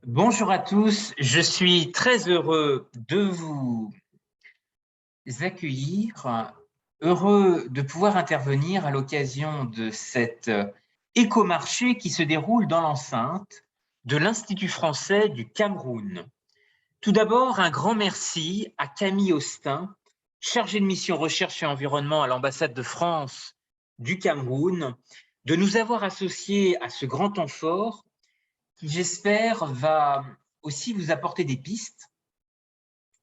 Bonjour à tous, je suis très heureux de vous accueillir, heureux de pouvoir intervenir à l'occasion de cet écomarché qui se déroule dans l'enceinte de l'Institut français du Cameroun. Tout d'abord, un grand merci à Camille Austin, chargée de mission recherche et environnement à l'ambassade de France du Cameroun, de nous avoir associés à ce grand temps fort qui, j'espère, va aussi vous apporter des pistes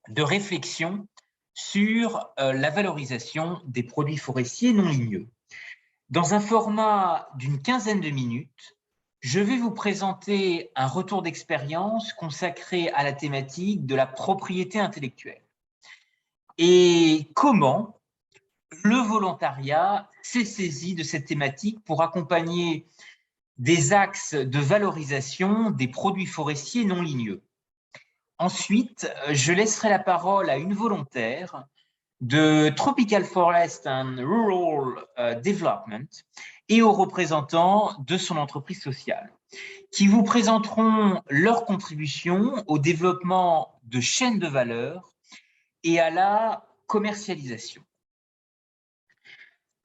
de réflexion sur la valorisation des produits forestiers non ligneux. Dans un format d'une quinzaine de minutes, je vais vous présenter un retour d'expérience consacré à la thématique de la propriété intellectuelle et comment le volontariat s'est saisi de cette thématique pour accompagner des axes de valorisation des produits forestiers non ligneux. Ensuite, je laisserai la parole à une volontaire de Tropical Forest and Rural Development et aux représentants de son entreprise sociale, qui vous présenteront leur contribution au développement de chaînes de valeur et à la commercialisation.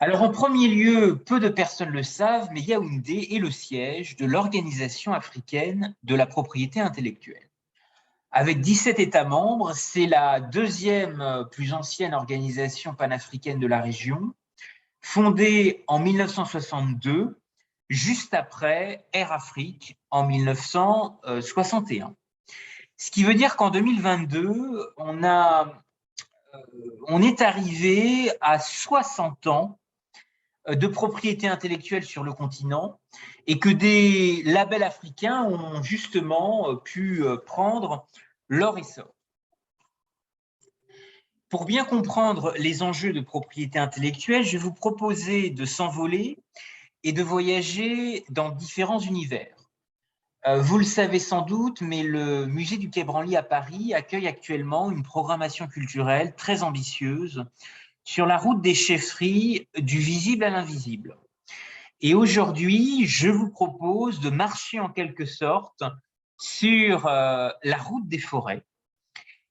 Alors, en premier lieu, peu de personnes le savent, mais Yaoundé est le siège de l'Organisation africaine de la propriété intellectuelle. Avec 17 États membres, c'est la deuxième plus ancienne organisation panafricaine de la région, fondée en 1962, juste après Air Afrique en 1961. Ce qui veut dire qu'en 2022, on est arrivé à 60 ans de propriété intellectuelle sur le continent et que des labels africains ont justement pu prendre leur essor. Pour bien comprendre les enjeux de propriété intellectuelle, je vais vous proposer de s'envoler et de voyager dans différents univers. Vous le savez sans doute, mais le musée du Quai Branly à Paris accueille actuellement une programmation culturelle très ambitieuse sur la route des chefferies du visible à l'invisible. Et aujourd'hui, je vous propose de marcher en quelque sorte sur la route des forêts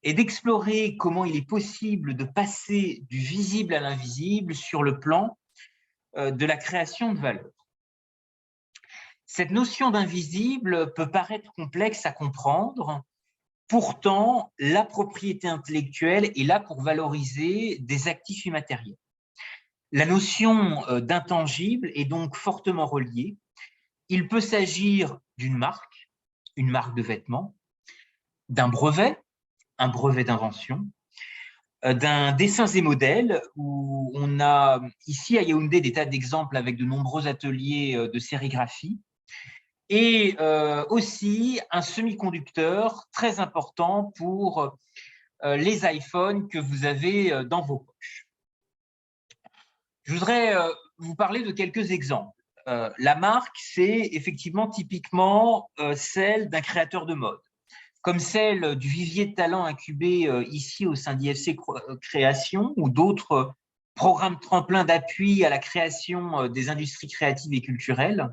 et d'explorer comment il est possible de passer du visible à l'invisible sur le plan de la création de valeur. Cette notion d'invisible peut paraître complexe à comprendre, pourtant la propriété intellectuelle est là pour valoriser des actifs immatériels. La notion d'intangible est donc fortement reliée. Il peut s'agir d'une marque, une marque de vêtements, d'un brevet, un brevet d'invention, d'un dessins et modèles, où on a ici à Yaoundé des tas d'exemples avec de nombreux ateliers de sérigraphie, et aussi un semi-conducteur très important pour les iPhones que vous avez dans vos poches. Je voudrais vous parler de quelques exemples. La marque, c'est effectivement typiquement celle d'un créateur de mode, comme celle du vivier de talent incubé ici au sein d'IFC Création ou d'autres programmes tremplins d'appui à la création des industries créatives et culturelles.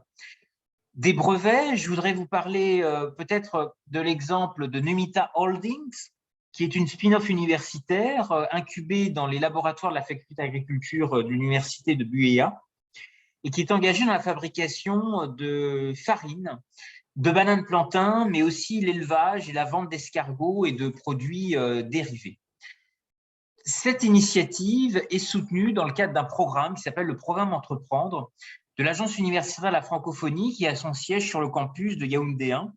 Des brevets, je voudrais vous parler peut-être de l'exemple de Numita Holdings, qui est une spin-off universitaire incubée dans les laboratoires de la faculté d'agriculture de l'université de Buea et qui est engagée dans la fabrication de farine, de bananes plantains, mais aussi l'élevage et la vente d'escargots et de produits dérivés. Cette initiative est soutenue dans le cadre d'un programme qui s'appelle le programme Entreprendre de l'Agence universitaire de la francophonie qui a son siège sur le campus de Yaoundé 1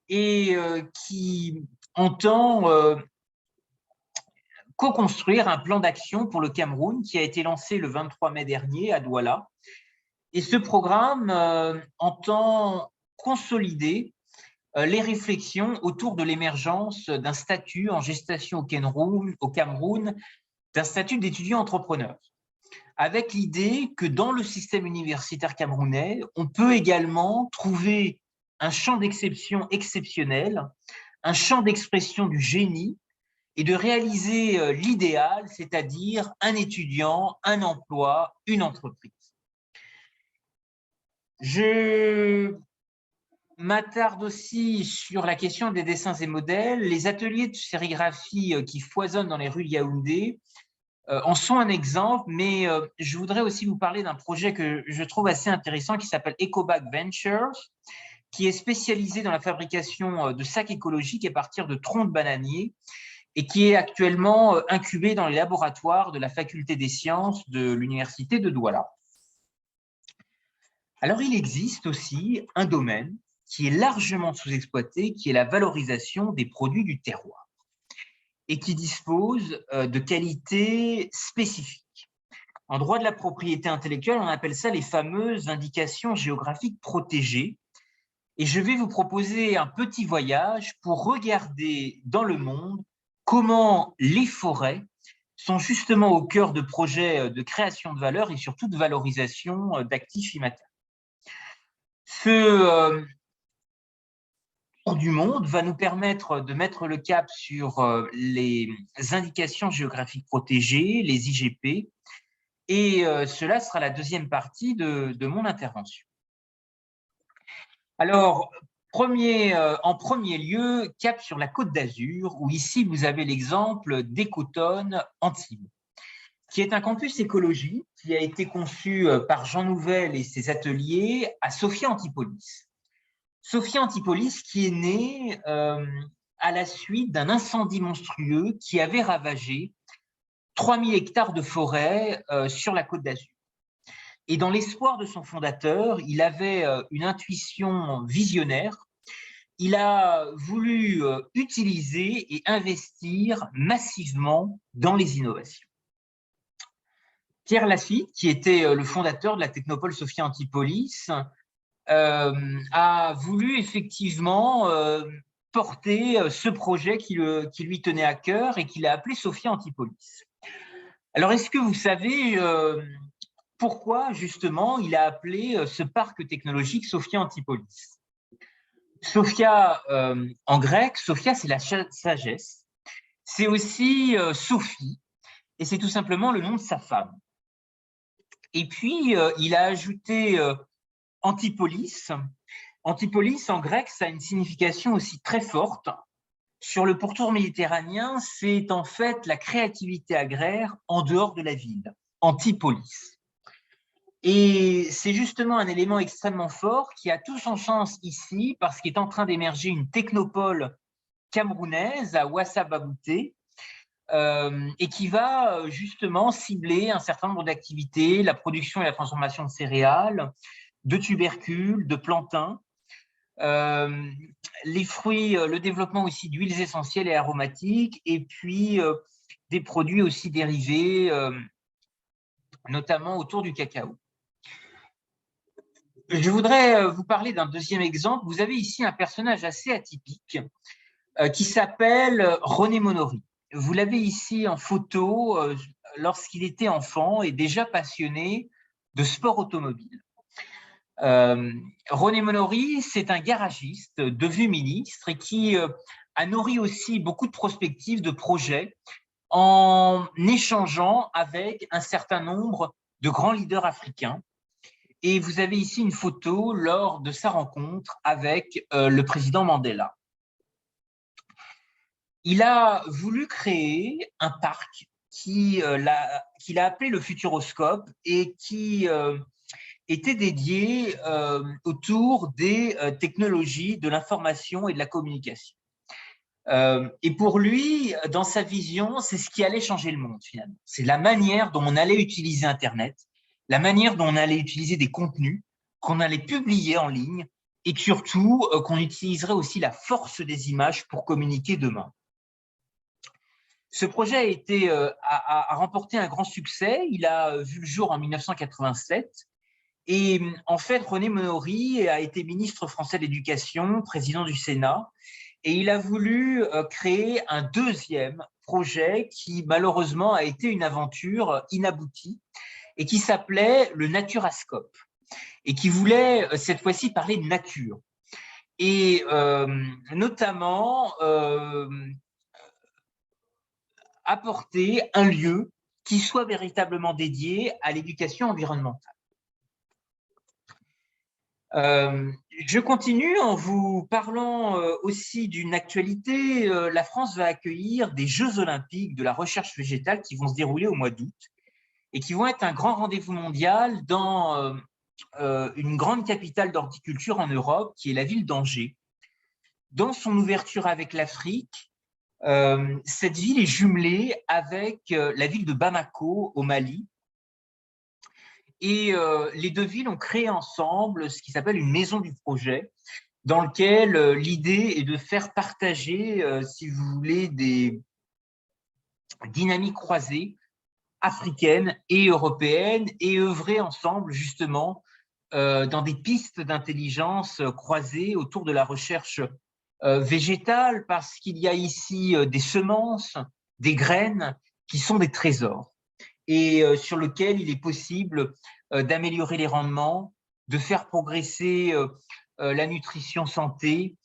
et qui entend co-construire un plan d'action pour le Cameroun qui a été lancé le 23 mai dernier à Douala. Et ce programme entend consolider les réflexions autour de l'émergence d'un statut en gestation au Cameroun, d'un statut d'étudiant entrepreneur, avec l'idée que dans le système universitaire camerounais, on peut également trouver un champ d'exception exceptionnel, un champ d'expression du génie et de réaliser l'idéal, c'est-à-dire un étudiant, un emploi, une entreprise. Je m'attarde aussi sur la question des dessins et modèles. Les ateliers de sérigraphie qui foisonnent dans les rues de Yaoundé en sont un exemple, mais je voudrais aussi vous parler d'un projet que je trouve assez intéressant qui s'appelle EcoBag Ventures, qui est spécialisé dans la fabrication de sacs écologiques à partir de troncs de bananiers et qui est actuellement incubé dans les laboratoires de la Faculté des sciences de l'Université de Douala. Alors, il existe aussi un domaine qui est largement sous-exploité, qui est la valorisation des produits du terroir et qui dispose de qualités spécifiques. En droit de la propriété intellectuelle, on appelle ça les fameuses indications géographiques protégées. Et je vais vous proposer un petit voyage pour regarder dans le monde comment les forêts sont justement au cœur de projets de création de valeur et surtout de valorisation d'actifs immatériels. Ce tour du monde va nous permettre de mettre le cap sur les indications géographiques protégées, les IGP, et cela sera la deuxième partie de mon intervention. Alors, en premier lieu, cap sur la Côte d'Azur, où ici vous avez l'exemple d'Ecotone Antibes, qui est un campus écologie qui a été conçu par Jean Nouvel et ses ateliers à Sophia Antipolis. Sophia Antipolis qui est née à la suite d'un incendie monstrueux qui avait ravagé 3000 hectares de forêt sur la Côte d'Azur. Et dans l'espoir de son fondateur, il avait une intuition visionnaire. Il a voulu utiliser et investir massivement dans les innovations. Pierre Lafitte, qui était le fondateur de la Technopole Sophia Antipolis, a voulu effectivement porter ce projet qui lui tenait à cœur et qu'il a appelé Sophia Antipolis. Alors, est-ce que vous savez pourquoi, justement, il a appelé ce parc technologique Sophia Antipolis? Sophia, en grec, Sophia, c'est la sagesse. C'est aussi Sophie, et c'est tout simplement le nom de sa femme. Et puis, il a ajouté Antipolis. Antipolis, en grec, ça a une signification aussi très forte. Sur le pourtour méditerranéen, c'est en fait la créativité agraire en dehors de la ville, Antipolis. Et c'est justement un élément extrêmement fort qui a tout son sens ici parce qu'il est en train d'émerger une technopole camerounaise à Ouassababouté et qui va justement cibler un certain nombre d'activités, la production et la transformation de céréales, de tubercules, de plantains, les fruits, le développement aussi d'huiles essentielles et aromatiques, et puis des produits aussi dérivés, notamment autour du cacao. Je voudrais vous parler d'un deuxième exemple. Vous avez ici un personnage assez atypique qui s'appelle René Monory. Vous l'avez ici en photo lorsqu'il était enfant et déjà passionné de sport automobile. René Monory, c'est un garagiste devenu ministre et qui a nourri aussi beaucoup de prospectives, de projets en échangeant avec un certain nombre de grands leaders africains. Et vous avez ici une photo lors de sa rencontre avec le président Mandela. Il a voulu créer un parc qu'il a appelé le Futuroscope et qui était dédié autour des technologies de l'information et de la communication. Et pour lui, dans sa vision, c'est ce qui allait changer le monde finalement. C'est la manière dont on allait utiliser Internet, la manière dont on allait utiliser des contenus, qu'on allait publier en ligne et que surtout qu'on utiliserait aussi la force des images pour communiquer demain. Ce projet a remporté un grand succès. Il a vu le jour en 1987. Et en fait, René Monory a été ministre français de l'Éducation, président du Sénat, et il a voulu créer un deuxième projet qui, malheureusement, a été une aventure inaboutie et qui s'appelait le Naturascope et qui voulait cette fois-ci parler de nature et notamment apporter un lieu qui soit véritablement dédié à l'éducation environnementale. Je continue en vous parlant aussi d'une actualité. La France va accueillir des Jeux olympiques de la recherche végétale qui vont se dérouler au mois d'août et qui vont être un grand rendez-vous mondial dans une grande capitale d'horticulture en Europe, qui est la ville d'Angers. Dans son ouverture avec l'Afrique, cette ville est jumelée avec la ville de Bamako au Mali. Et les deux villes ont créé ensemble ce qui s'appelle une maison du projet, dans lequel l'idée est de faire partager, si vous voulez, des dynamiques croisées africaines et européennes et œuvrer ensemble justement dans des pistes d'intelligence croisées autour de la recherche végétale, parce qu'il y a ici des semences, des graines qui sont des trésors et sur lesquels il est possible d'améliorer les rendements, de faire progresser la nutrition santé,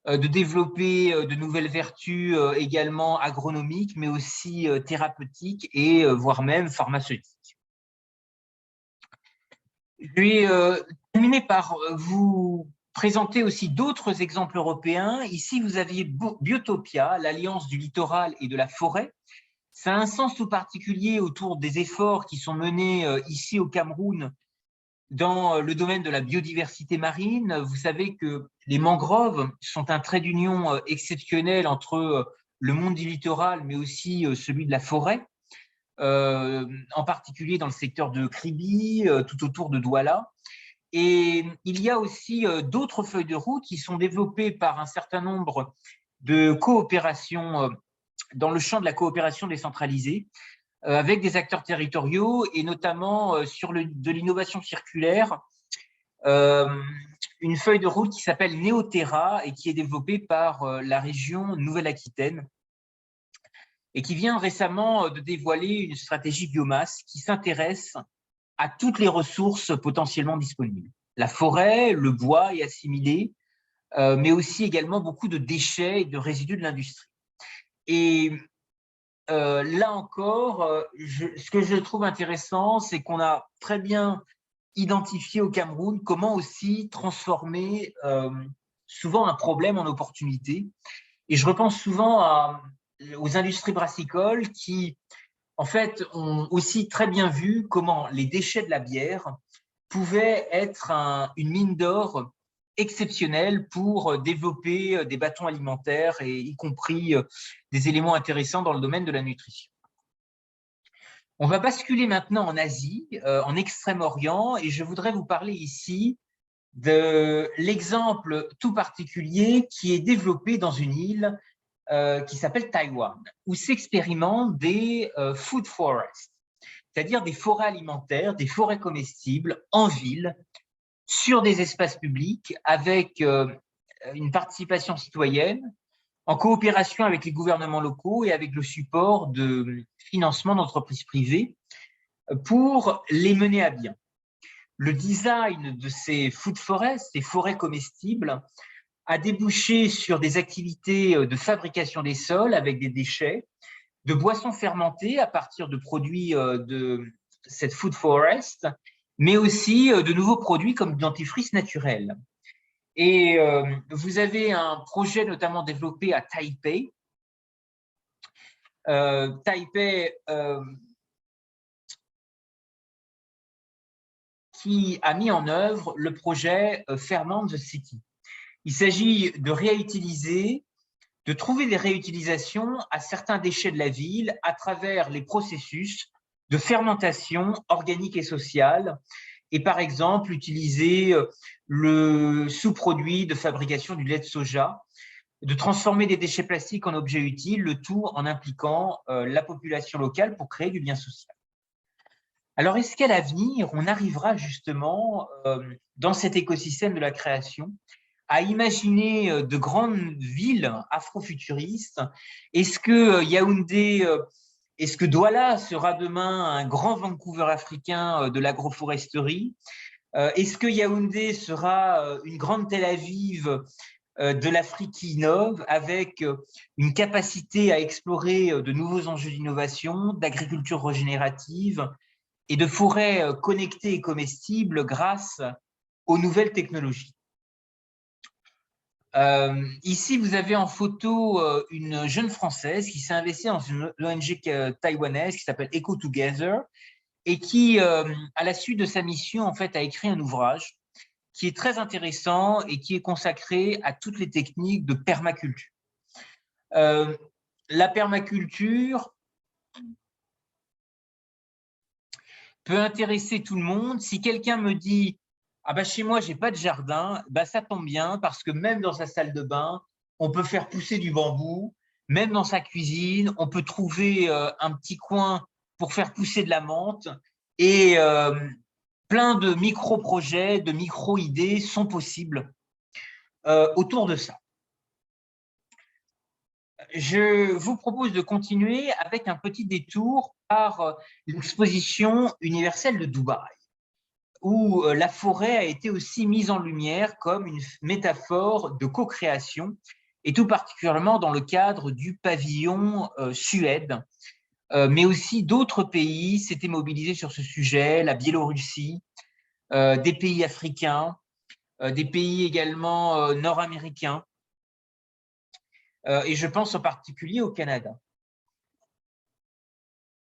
de développer de nouvelles vertus également agronomiques, mais aussi thérapeutiques et voire même pharmaceutiques. Je vais terminer par vous présenter aussi d'autres exemples européens. Ici, vous aviez Biotopia, l'alliance du littoral et de la forêt. Ça a un sens tout particulier autour des efforts qui sont menés ici au Cameroun dans le domaine de la biodiversité marine. Vous savez que les mangroves sont un trait d'union exceptionnel entre le monde du littoral, mais aussi celui de la forêt, en particulier dans le secteur de Kribi, tout autour de Douala. Et il y a aussi d'autres feuilles de route qui sont développées par un certain nombre de coopérations dans le champ de la coopération décentralisée, avec des acteurs territoriaux et notamment sur de l'innovation circulaire, une feuille de route qui s'appelle Neoterra et qui est développée par la région Nouvelle-Aquitaine et qui vient récemment de dévoiler une stratégie biomasse qui s'intéresse à toutes les ressources potentiellement disponibles. La forêt, le bois est assimilé, mais aussi également beaucoup de déchets et de résidus de l'industrie. Et là encore, ce que je trouve intéressant, c'est qu'on a très bien identifié au Cameroun comment aussi transformer souvent un problème en opportunité. Et je repense souvent aux industries brassicoles qui, en fait, ont aussi très bien vu comment les déchets de la bière pouvaient être une mine d'or exceptionnelle pour développer des bâtons alimentaires et y compris des éléments intéressants dans le domaine de la nutrition. On va basculer maintenant en Asie, en Extrême-Orient, et je voudrais vous parler ici de l'exemple tout particulier qui est développé dans une île qui s'appelle Taïwan, où s'expérimentent des food forests, c'est-à-dire des forêts alimentaires, des forêts comestibles en ville, sur des espaces publics, avec une participation citoyenne, en coopération avec les gouvernements locaux et avec le support de financement d'entreprises privées pour les mener à bien. Le design de ces food forests, ces forêts comestibles, a débouché sur des activités de fabrication des sols avec des déchets, de boissons fermentées à partir de produits de cette food forest, mais aussi de nouveaux produits comme du dentifrice naturel. Et vous avez un projet notamment développé à Taipei. Taipei qui a mis en œuvre le projet Ferment the City. Il s'agit de réutiliser, de trouver des réutilisations à certains déchets de la ville à travers les processus de fermentation organique et sociale, et par exemple utiliser le sous-produit de fabrication du lait de soja, de transformer des déchets plastiques en objets utiles, le tout en impliquant la population locale pour créer du lien social. Alors, est-ce qu'à l'avenir, on arrivera justement, dans cet écosystème de la création, à imaginer de grandes villes afrofuturistes? Est-ce que Yaoundé, est-ce que Douala sera demain un grand Vancouver africain de l'agroforesterie? Est-ce que Yaoundé sera une grande Tel Aviv de l'Afrique qui innove, avec une capacité à explorer de nouveaux enjeux d'innovation, d'agriculture régénérative et de forêts connectées et comestibles grâce aux nouvelles technologies? Ici, vous avez en photo une jeune Française qui s'est investie dans une ONG taïwanaise qui s'appelle Eco Together et qui, à la suite de sa mission, en fait, a écrit un ouvrage qui est très intéressant et qui est consacré à toutes les techniques de permaculture. La permaculture peut intéresser tout le monde. Si quelqu'un me dit « Ah bah chez moi, j'ai pas de jardin », bah ça tombe bien parce que même dans sa salle de bain, on peut faire pousser du bambou. Même dans sa cuisine, on peut trouver un petit coin pour faire pousser de la menthe. Et plein de micro-projets, de micro-idées sont possibles autour de ça. Je vous propose de continuer avec un petit détour par l'exposition universelle de Dubaï, où la forêt a été aussi mise en lumière comme une métaphore de co-création, et tout particulièrement dans le cadre du pavillon Suède, mais aussi d'autres pays s'étaient mobilisés sur ce sujet, la Biélorussie, des pays africains, des pays également nord-américains, et je pense en particulier au Canada.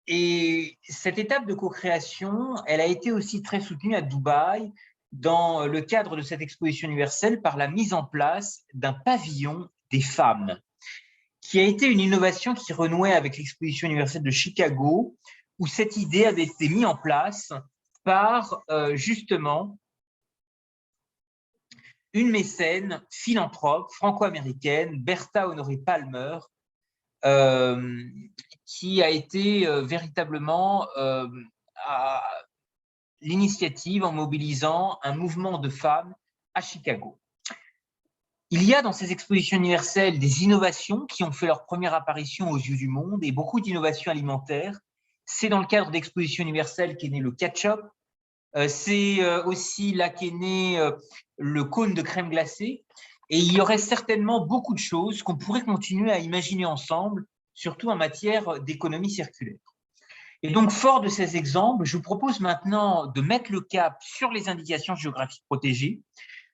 Et cette étape de co-création, elle a été aussi très soutenue à Dubaï dans le cadre de cette exposition universelle par la mise en place d'un pavillon des femmes, qui a été une innovation qui renouait avec l'exposition universelle de Chicago, où cette idée avait été mise en place par justement une mécène philanthrope franco-américaine, Bertha Honoré Palmer, qui a été véritablement à l'initiative en mobilisant un mouvement de femmes à Chicago. Il y a dans ces expositions universelles des innovations qui ont fait leur première apparition aux yeux du monde et beaucoup d'innovations alimentaires. C'est dans le cadre d'expositions universelles qu'est né le ketchup. C'est aussi là qu'est né le cône de crème glacée. Et il y aurait certainement beaucoup de choses qu'on pourrait continuer à imaginer ensemble, surtout en matière d'économie circulaire. Et donc, fort de ces exemples, je vous propose maintenant de mettre le cap sur les indications géographiques protégées,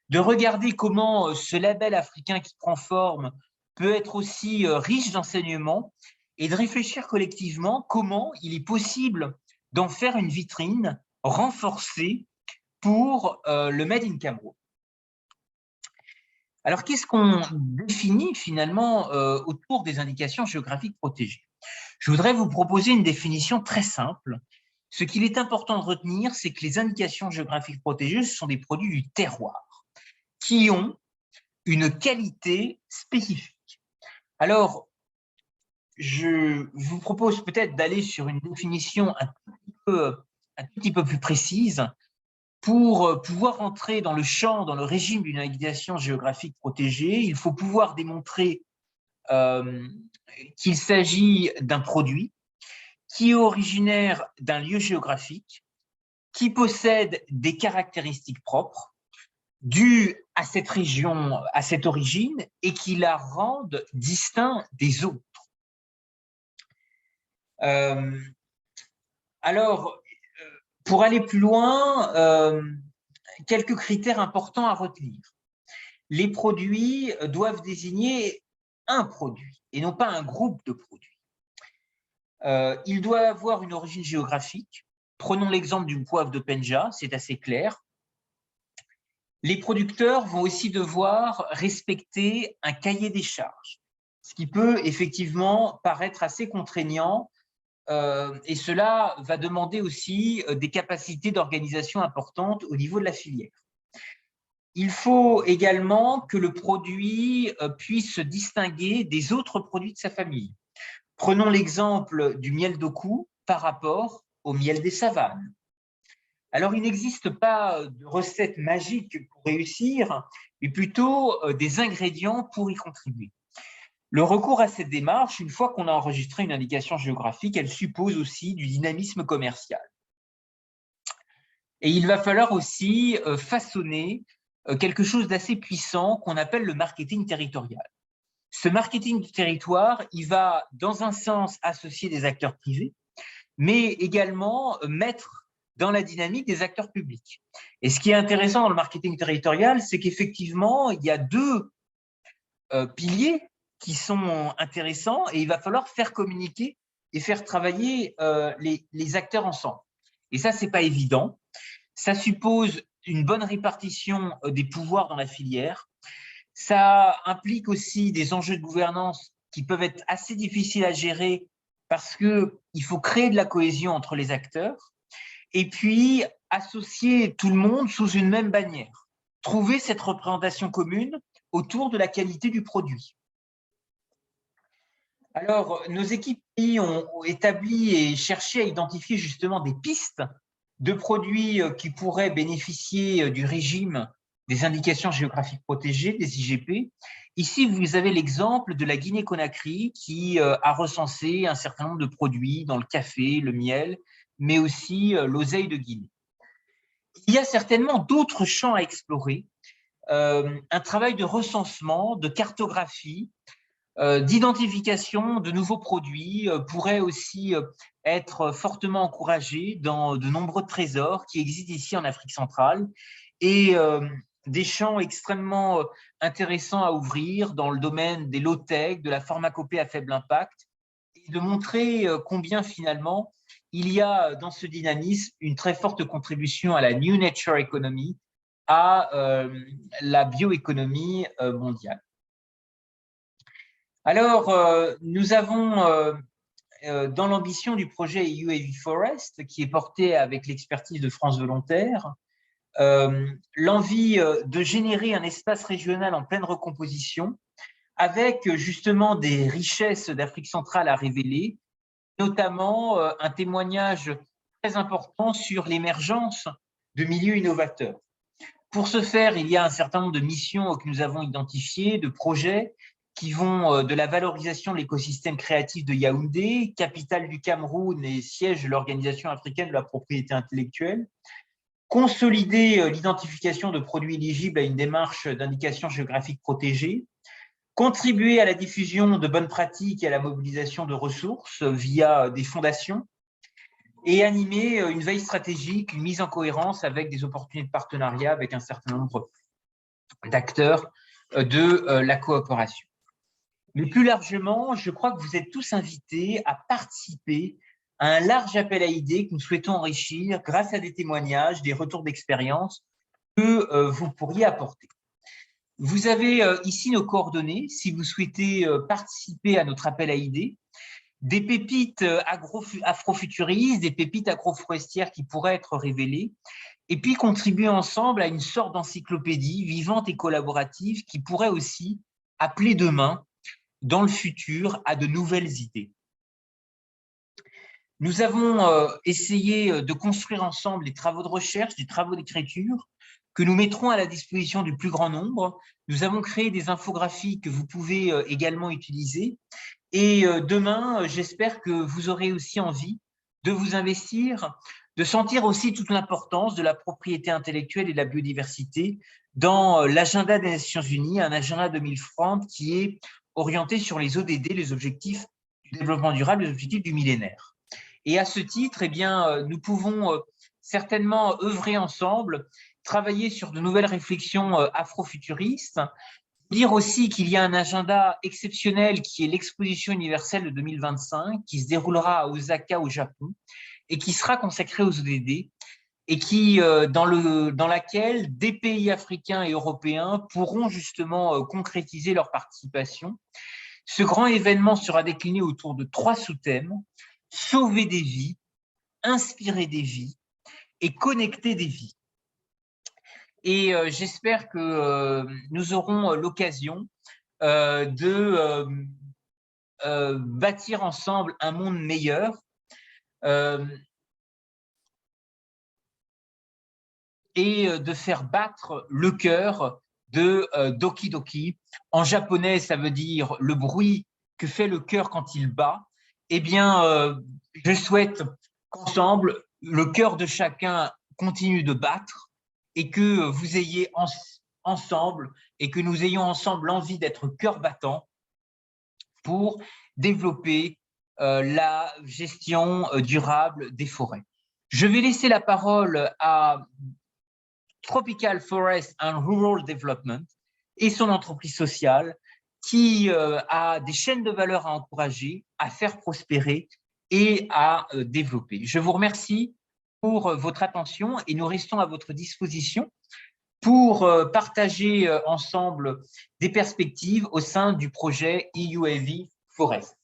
de regarder comment ce label africain qui prend forme peut être aussi riche d'enseignements et de réfléchir collectivement comment il est possible d'en faire une vitrine renforcée pour le Made in Cameroun. Alors, qu'est-ce qu'on définit finalement autour des indications géographiques protégées? Je voudrais vous proposer une définition très simple. Ce qu'il est important de retenir, c'est que les indications géographiques protégées, ce sont des produits du terroir qui ont une qualité spécifique. Alors, je vous propose peut-être d'aller sur une définition un tout petit peu plus précise pour pouvoir entrer dans le champ, dans le régime d'une indication géographique protégée. Il faut pouvoir démontrer qu'il s'agit d'un produit qui est originaire d'un lieu géographique, qui possède des caractéristiques propres, dues à cette région, à cette origine, et qui la rendent distincte des autres. Alors, pour aller plus loin, quelques critères importants à retenir. Les produits doivent désigner un produit et non pas un groupe de produits. Il doit avoir une origine géographique. Prenons l'exemple du poivre de Penja, c'est assez clair. Les producteurs vont aussi devoir respecter un cahier des charges, ce qui peut effectivement paraître assez contraignant et cela va demander aussi des capacités d'organisation importantes au niveau de la filière. Il faut également que le produit puisse se distinguer des autres produits de sa famille. Prenons l'exemple du miel d'Oku par rapport au miel des savanes. Alors, il n'existe pas de recette magique pour réussir, mais plutôt des ingrédients pour y contribuer. Le recours à cette démarche, une fois qu'on a enregistré une indication géographique, elle suppose aussi du dynamisme commercial. Et il va falloir aussi façonner quelque chose d'assez puissant qu'on appelle le marketing territorial. Ce marketing du territoire, il va dans un sens associer des acteurs privés, mais également mettre dans la dynamique des acteurs publics. Et ce qui est intéressant dans le marketing territorial, c'est qu'effectivement, il y a deux piliers qui sont intéressants et il va falloir faire communiquer et faire travailler les acteurs ensemble. Et ça, ce n'est pas évident. Ça suppose une bonne répartition des pouvoirs dans la filière. Ça implique aussi des enjeux de gouvernance qui peuvent être assez difficiles à gérer parce qu'il faut créer de la cohésion entre les acteurs et puis associer tout le monde sous une même bannière. Trouver cette représentation commune autour de la qualité du produit. Alors, nos équipes ont établi et cherché à identifier justement des pistes de produits qui pourraient bénéficier du régime des indications géographiques protégées, des IGP. Ici, vous avez l'exemple de la Guinée-Conakry qui a recensé un certain nombre de produits dans le café, le miel, mais aussi l'oseille de Guinée. Il y a certainement d'autres champs à explorer. Un travail de recensement, de cartographie, d'identification de nouveaux produits pourrait aussi être fortement encouragé dans de nombreux trésors qui existent ici en Afrique centrale et des champs extrêmement intéressants à ouvrir dans le domaine des low-tech, de la pharmacopée à faible impact et de montrer combien finalement il y a dans ce dynamisme une très forte contribution à la New Nature Economy, à la bioéconomie mondiale. Alors, nous avons, dans l'ambition du projet UAV Forest, qui est porté avec l'expertise de France Volontaire, l'envie de générer un espace régional en pleine recomposition, avec justement des richesses d'Afrique centrale à révéler, notamment un témoignage très important sur l'émergence de milieux innovateurs. Pour ce faire, il y a un certain nombre de missions que nous avons identifiées, de projets qui vont de la valorisation de l'écosystème créatif de Yaoundé, capitale du Cameroun et siège de l'Organisation africaine de la propriété intellectuelle, consolider l'identification de produits éligibles à une démarche d'indication géographique protégée, contribuer à la diffusion de bonnes pratiques et à la mobilisation de ressources via des fondations, et animer une veille stratégique, une mise en cohérence avec des opportunités de partenariat avec un certain nombre d'acteurs de la coopération. Mais plus largement, je crois que vous êtes tous invités à participer à un large appel à idées que nous souhaitons enrichir grâce à des témoignages, des retours d'expérience que vous pourriez apporter. Vous avez ici nos coordonnées si vous souhaitez participer à notre appel à idées. Des pépites afrofuturistes, des pépites agroforestières qui pourraient être révélées, et puis contribuer ensemble à une sorte d'encyclopédie vivante et collaborative qui pourrait aussi appeler demain, dans le futur, à de nouvelles idées. Nous avons essayé de construire ensemble des travaux de recherche, des travaux d'écriture que nous mettrons à la disposition du plus grand nombre. Nous avons créé des infographies que vous pouvez également utiliser. Et demain, j'espère que vous aurez aussi envie de vous investir, de sentir aussi toute l'importance de la propriété intellectuelle et de la biodiversité dans l'agenda des Nations Unies, un agenda 2030 qui est orienté sur les ODD, les objectifs du développement durable, les objectifs du millénaire. Et à ce titre, eh bien, nous pouvons certainement œuvrer ensemble, travailler sur de nouvelles réflexions afrofuturistes, dire aussi qu'il y a un agenda exceptionnel qui est l'exposition universelle de 2025, qui se déroulera à Osaka au Japon et qui sera consacrée aux ODD et qui, dans laquelle des pays africains et européens pourront justement concrétiser leur participation. Ce grand événement sera décliné autour de 3 sous-thèmes: sauver des vies, inspirer des vies et connecter des vies. Et j'espère que nous aurons l'occasion de bâtir ensemble un monde meilleur et de faire battre le cœur de Doki Doki. En japonais, ça veut dire le bruit que fait le cœur quand il bat. Eh bien, je souhaite qu'ensemble, le cœur de chacun continue de battre et que vous ayez ensemble et que nous ayons ensemble l'envie d'être cœur battant pour développer la gestion durable des forêts. Je vais laisser la parole à Tropical Forest and Rural Development et son entreprise sociale qui a des chaînes de valeur à encourager, à faire prospérer et à développer. Je vous remercie pour votre attention et nous restons à votre disposition pour partager ensemble des perspectives au sein du projet EUAV Forest.